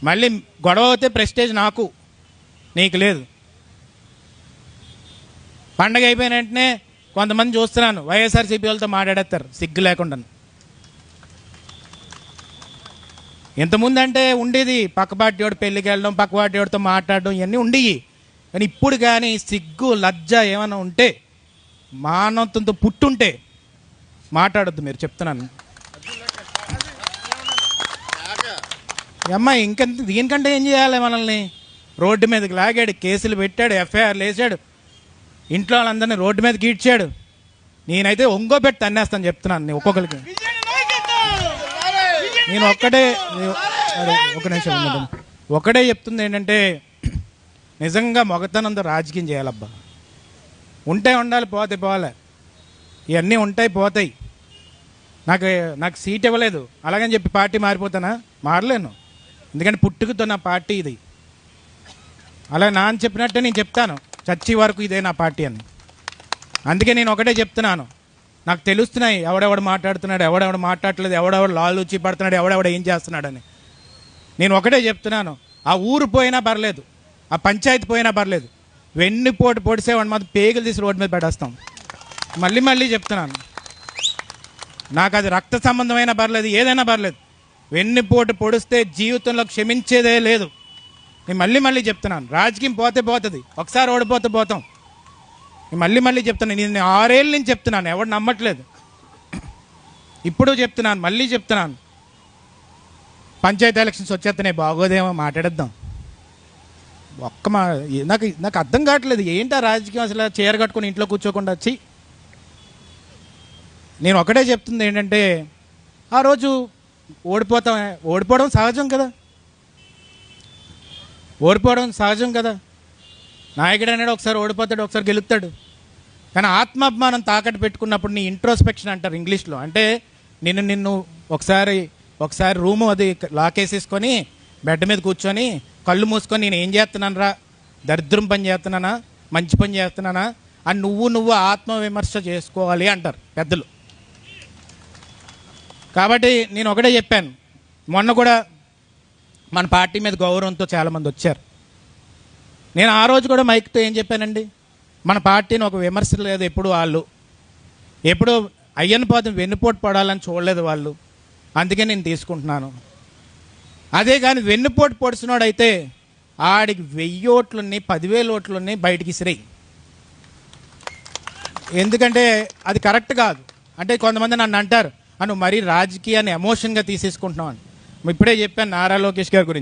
మళ్ళీ గొడవ అవుతే ప్రెస్టేజ్ నాకు, నీకు లేదు. పండగ అయిపోయిన వెంటనే కొంతమంది చూస్తున్నాను వైఎస్ఆర్సీపీ వాళ్ళతో మాట్లాడేస్తారు సిగ్గు లేకుండా. ఇంతకుముందు అంటే ఉండేది పక్క పార్టీ వాడు పెళ్ళికి వెళ్ళడం, పక్క పార్టీ వాడితో మాట్లాడడం, ఇవన్నీ ఉండేవి. కానీ ఇప్పుడు కానీ సిగ్గు లజ్జ ఏమైనా ఉంటే, మానవత్వంతో పుట్టుంటే మాట్లాడొద్దు మీరు, చెప్తున్నాను. అమ్మాయి ఇంకెంత దీనికంటే ఏం చేయాలి? మనల్ని రోడ్డు మీదకి లాగాడు, కేసులు పెట్టాడు, ఎఫ్ఐఆర్లు వేసాడు, ఇంట్లో వాళ్ళందరినీ రోడ్డు మీదకి ఈడ్చాడు. నేనైతే ఒంగోబెట్టి తన్నేస్తాను చెప్తున్నాను ఒక్కొక్కరికి. నేను ఒక నిమిషం ఒకటే చెప్తుంది ఏంటంటే, నిజంగా మొగతనంతో రాజకీయం చేయాలబ్బా. ఉంటే ఉండాలి, పోతే పోవాలి. ఇవన్నీ ఉంటాయి పోతాయి. నాకు సీట్ ఇవ్వలేదు అలాగని చెప్పి పార్టీ మారిపోతానా? మారలేను. ఎందుకంటే పుట్టుకతో నా పార్టీ ఇది. అలా నాన్న చెప్పినట్టే నేను చెప్తాను, చచ్చి వరకు ఇదే నా పార్టీ అని. అందుకే నేను ఒకటే చెప్తున్నాను, నాకు తెలుస్తున్నాయి ఎవడెవడు మాట్లాడుతున్నాడు, ఎవడెవడు మాట్లాడలేదు, ఎవడెవడు లాలూచి పడుతున్నాడు, ఎవడెవడు ఏం చేస్తున్నాడని. నేను ఒకటే చెప్తున్నాను, ఆ ఊరు పోయినా పర్లేదు, ఆ పంచాయతీ పోయినా పర్లేదు, వెన్నుపోటు పొడిసేవాడిని మాత్రం పేగులు తీసి రోడ్డు మీద పెట్టేస్తాం. మళ్ళీ చెప్తున్నాను, నాకు అది రక్త సంబంధమైనా పర్లేదు, ఏదైనా పర్లేదు, వెన్నుపోటు పొడిస్తే జీవితంలో క్షమించేదే లేదు. నేను మళ్ళీ చెప్తున్నాను, రాజకీయం పోతే పోతుంది, ఒకసారి ఓడిపోతే పోతాం. నేను మళ్ళీ చెప్తున్నాను, నేను 6 ఏళ్ళ నుంచి చెప్తున్నాను, ఎవడు నమ్మట్లేదు. ఇప్పుడు చెప్తున్నాను, మళ్ళీ చెప్తున్నాను, పంచాయతీ ఎలక్షన్స్ వచ్చేస్తున్నాయి, బాగోదేమో మాట్లాడేద్దాం. నాకు అర్థం కావట్లేదు, ఏంటి ఆ రాజకీయం అసలు? చీర కట్టుకుని ఇంట్లో కూర్చోకుండా వచ్చి. నేను ఒకటే చెప్తుంది ఏంటంటే, ఆ రోజు ఓడిపోవడం సహజం కదా. నాయకుడు అనేది ఒకసారి ఓడిపోతాడు, ఒకసారి గెలుస్తాడు. కానీ ఆత్మాభిమానం తాకట్టు పెట్టుకున్నప్పుడు నీ ఇంట్రోస్పెక్షన్ అంటారు ఇంగ్లీష్లో, అంటే నిన్ను ఒకసారి రూము అది లాకేసేసుకొని బెడ్ మీద కూర్చొని కళ్ళు మూసుకొని నేను ఏం చేస్తున్నాను రా, దరిద్రం పని చేస్తున్నానా, మంచి పని చేస్తున్నానా అని నువ్వు ఆత్మవిమర్శ చేసుకోవాలి అంటారు పెద్దలు. కాబట్టి నేను ఒకటే చెప్పాను, మొన్న కూడా మన పార్టీ మీద గౌరవంతో చాలామంది వచ్చారు. నేను ఆ రోజు కూడా మైక్తో ఏం చెప్పానండి, మన పార్టీని ఒక విమర్శ లేదు, ఎప్పుడు అయ్యన్న పాదం వెన్నుపోటు పడాలని చూడలేదు వాళ్ళు, అందుకే నేను తీసుకుంటున్నాను. అదే కానీ వెన్నుపోటు పొడిచినోడైతే ఆడికి 1000 ఓట్లున్నాయి, 10,000 ఓట్లున్నాయి, బయటికి ఇసిరేయి. ఎందుకంటే అది కరెక్ట్ కాదు. అంటే కొంతమంది నన్ను అంటారు, నువ్వు మరీ రాజకీయాన్ని ఎమోషన్గా తీసేసుకుంటున్నావు అని. ఇప్పుడే చెప్పాను నారా లోకేష్ గారి గురించి.